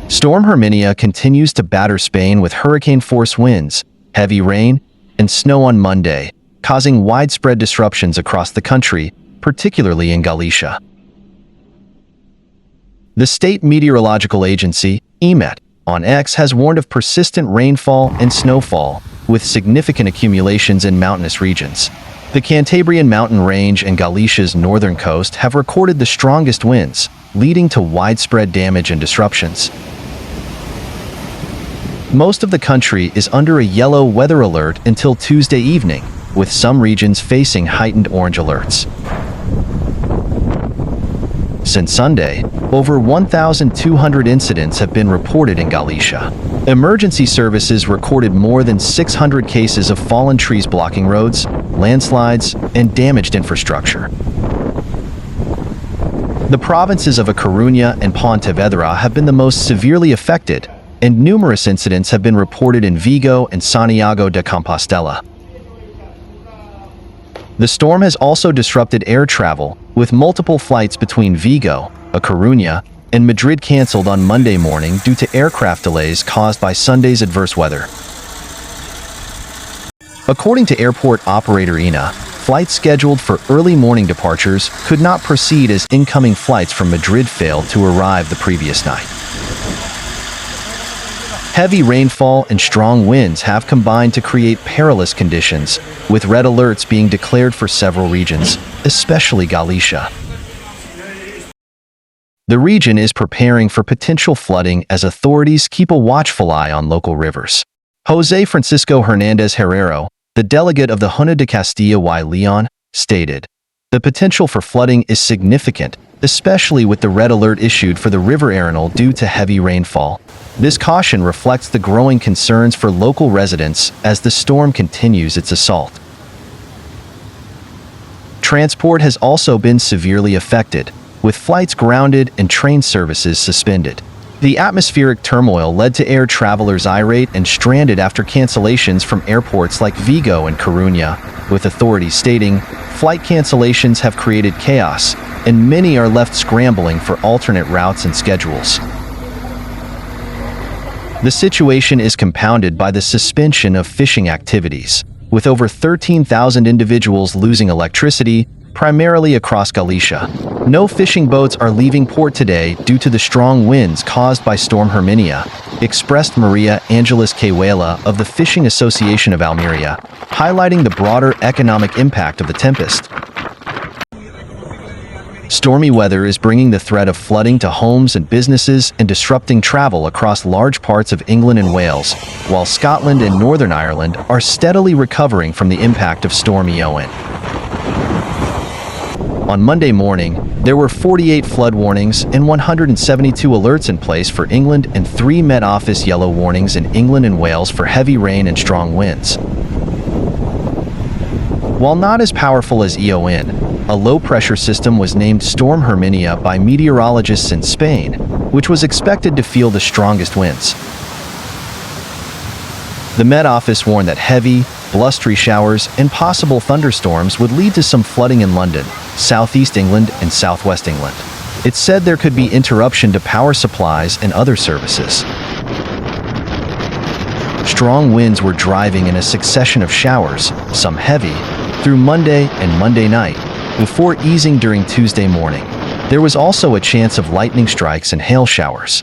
Storm Herminia continues to batter Spain with hurricane-force winds, heavy rain, and snow on Monday, causing widespread disruptions across the country, particularly in Galicia. The State Meteorological Agency, EMET, on X has warned of persistent rainfall and snowfall, with significant accumulations in mountainous regions. The Cantabrian mountain range and Galicia's northern coast have recorded the strongest winds, leading to widespread damage and disruptions. Most of the country is under a yellow weather alert until Tuesday evening, with some regions facing heightened orange alerts. Since Sunday, over 1,200 incidents have been reported in Galicia. Emergency services recorded more than 600 cases of fallen trees blocking roads, landslides, and damaged infrastructure. The provinces of Coruna and Pontevedra have been the most severely affected, and numerous incidents have been reported in Vigo and Santiago de Compostela. The storm has also disrupted air travel, with multiple flights between Vigo, A Coruna, and Madrid cancelled on Monday morning due to aircraft delays caused by Sunday's adverse weather. According to airport operator INA, flights scheduled for early morning departures could not proceed as incoming flights from Madrid failed to arrive the previous night. Heavy rainfall and strong winds have combined to create perilous conditions, with red alerts being declared for several regions, especially Galicia. The region is preparing for potential flooding as authorities keep a watchful eye on local rivers. José Francisco Hernández Herrero, the delegate of the Junta de Castilla y León, stated, "The potential for flooding is significant, especially with the red alert issued for the River Arenal due to heavy rainfall. This caution reflects the growing concerns for local residents as the storm continues its assault." Transport has also been severely affected, with flights grounded and train services suspended. The atmospheric turmoil led to air travelers irate and stranded after cancellations from airports like Vigo and Coruna, with authorities stating, "Flight cancellations have created chaos, and many are left scrambling for alternate routes and schedules." The situation is compounded by the suspension of fishing activities, with over 13,000 individuals losing electricity, primarily across Galicia. No fishing boats are leaving port today due to the strong winds caused by Storm Herminia, expressed Maria Angeles Quehuela of the Fishing Association of Almeria, highlighting the broader economic impact of the tempest. Stormy weather is bringing the threat of flooding to homes and businesses and disrupting travel across large parts of England and Wales, while Scotland and Northern Ireland are steadily recovering from the impact of Storm Eowyn. On Monday morning, there were 48 flood warnings and 172 alerts in place for England and 3 Met Office yellow warnings in England and Wales for heavy rain and strong winds. While not as powerful as Eowyn, a low-pressure system was named Storm Herminia by meteorologists in Spain, which was expected to feel the strongest winds. The Met Office warned that heavy, blustery showers and possible thunderstorms would lead to some flooding in London, southeast England, and southwest England. It said there could be interruption to power supplies and other services. Strong winds were driving in a succession of showers, some heavy, through Monday and Monday night, before easing during Tuesday morning. There was also a chance of lightning strikes and hail showers.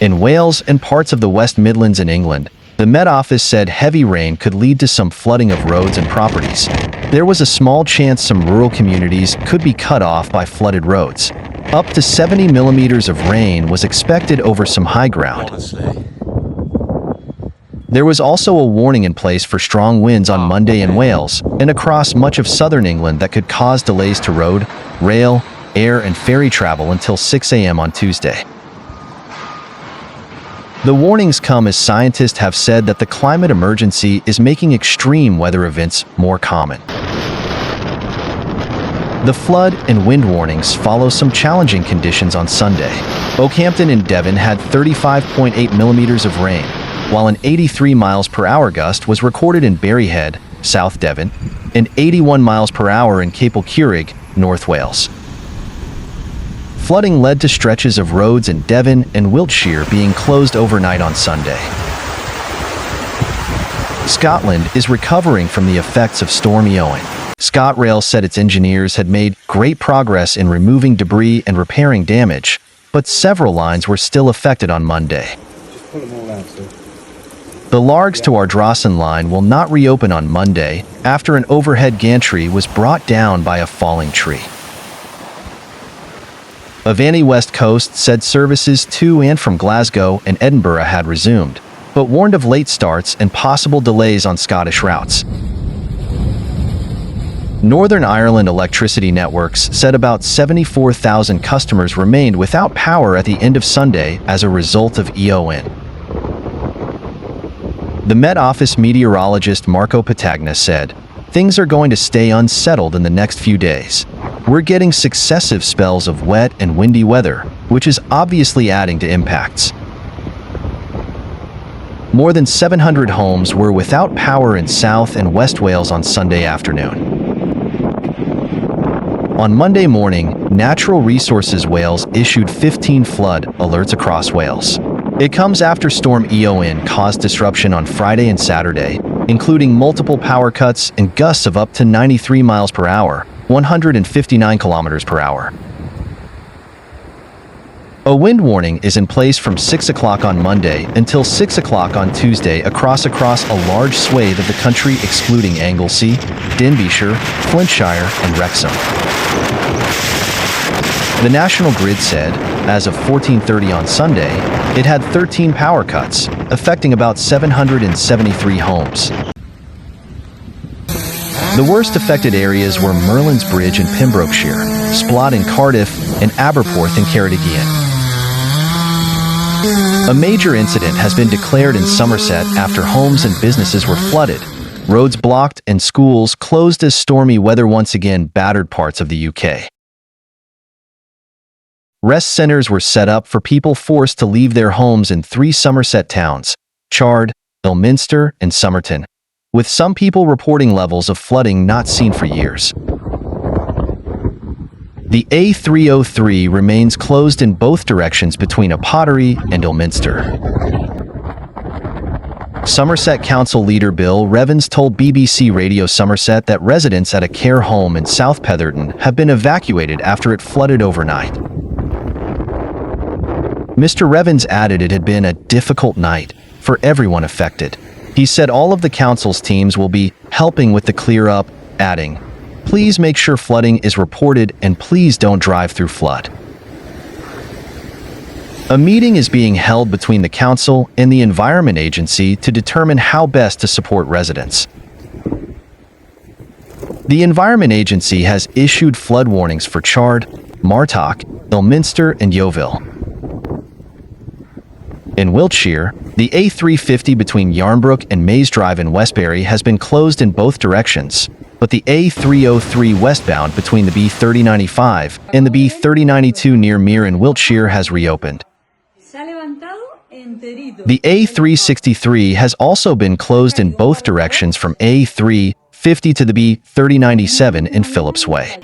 In Wales and parts of the West Midlands in England, the Met Office said heavy rain could lead to some flooding of roads and properties. There was a small chance some rural communities could be cut off by flooded roads. Up to 70 millimeters of rain was expected over some high ground. There was also a warning in place for strong winds on Monday in Wales and across much of southern England that could cause delays to road, rail, air, and ferry travel until 6 a.m. on Tuesday. The warnings come as scientists have said that the climate emergency is making extreme weather events more common. The flood and wind warnings follow some challenging conditions on Sunday. Oakhampton in Devon had 35.8 millimeters of rain, while an 83 miles per hour gust was recorded in Berryhead, South Devon, and 81 miles per hour in Capel Curig, North Wales. Flooding led to stretches of roads in Devon and Wiltshire being closed overnight on Sunday. Scotland is recovering from the effects of Storm Eowyn. ScotRail said its engineers had made great progress in removing debris and repairing damage, but several lines were still affected on Monday. Just pull them all out, sir. The Largs to Ardrossan line will not reopen on Monday after an overhead gantry was brought down by a falling tree. Avanti West Coast said services to and from Glasgow and Edinburgh had resumed, but warned of late starts and possible delays on Scottish routes. Northern Ireland Electricity Networks said about 74,000 customers remained without power at the end of Sunday as a result of Eowyn. The Met Office meteorologist Marco Patagna said, "Things are going to stay unsettled in the next few days. We're getting successive spells of wet and windy weather, which is obviously adding to impacts." More than 700 homes were without power in South and West Wales on Sunday afternoon. On Monday morning, Natural Resources Wales issued 15 flood alerts across Wales. It comes after Storm Eowyn caused disruption on Friday and Saturday, including multiple power cuts and gusts of up to 93 miles per hour, 159 kilometers per hour. A wind warning is in place from 6 o'clock on Monday until 6 o'clock on Tuesday across a large swathe of the country excluding Anglesey, Denbighshire, Flintshire, and Wrexham. The National Grid said, as of 14:30 on Sunday, it had 13 power cuts, affecting about 773 homes. The worst affected areas were Merlin's Bridge in Pembrokeshire, Splot in Cardiff, and Aberporth in Ceredigion. A major incident has been declared in Somerset after homes and businesses were flooded, roads blocked, and schools closed as stormy weather once again battered parts of the UK. Rest centers were set up for people forced to leave their homes in 3 Somerset towns, Chard, Ilminster, and Somerton, with some people reporting levels of flooding not seen for years. The A303 remains closed in both directions between Apottery and Ilminster. Somerset Council leader Bill Revens told BBC Radio Somerset that residents at a care home in South Petherton have been evacuated after it flooded overnight. Mr. Revens added it had been a difficult night for everyone affected. He said all of the council's teams will be helping with the clear-up, adding, "Please make sure flooding is reported and please don't drive through flood." A meeting is being held between the council and the Environment Agency to determine how best to support residents. The Environment Agency has issued flood warnings for Chard, Martock, Ilminster, and Yeovil. In Wiltshire, the A350 between Yarnbrook and Maze Drive in Westbury has been closed in both directions, but the A303 westbound between the B3095 and the B3092 near Mere in Wiltshire has reopened. The A363 has also been closed in both directions from A350 to the B3097 in Phillips Way.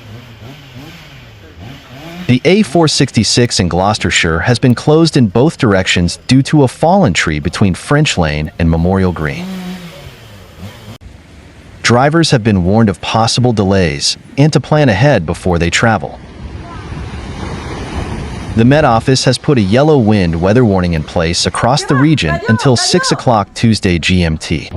The A466 in Gloucestershire has been closed in both directions due to a fallen tree between French Lane and Memorial Green. Drivers have been warned of possible delays and to plan ahead before they travel. The Met Office has put a yellow wind weather warning in place across the region until 6 o'clock Tuesday GMT.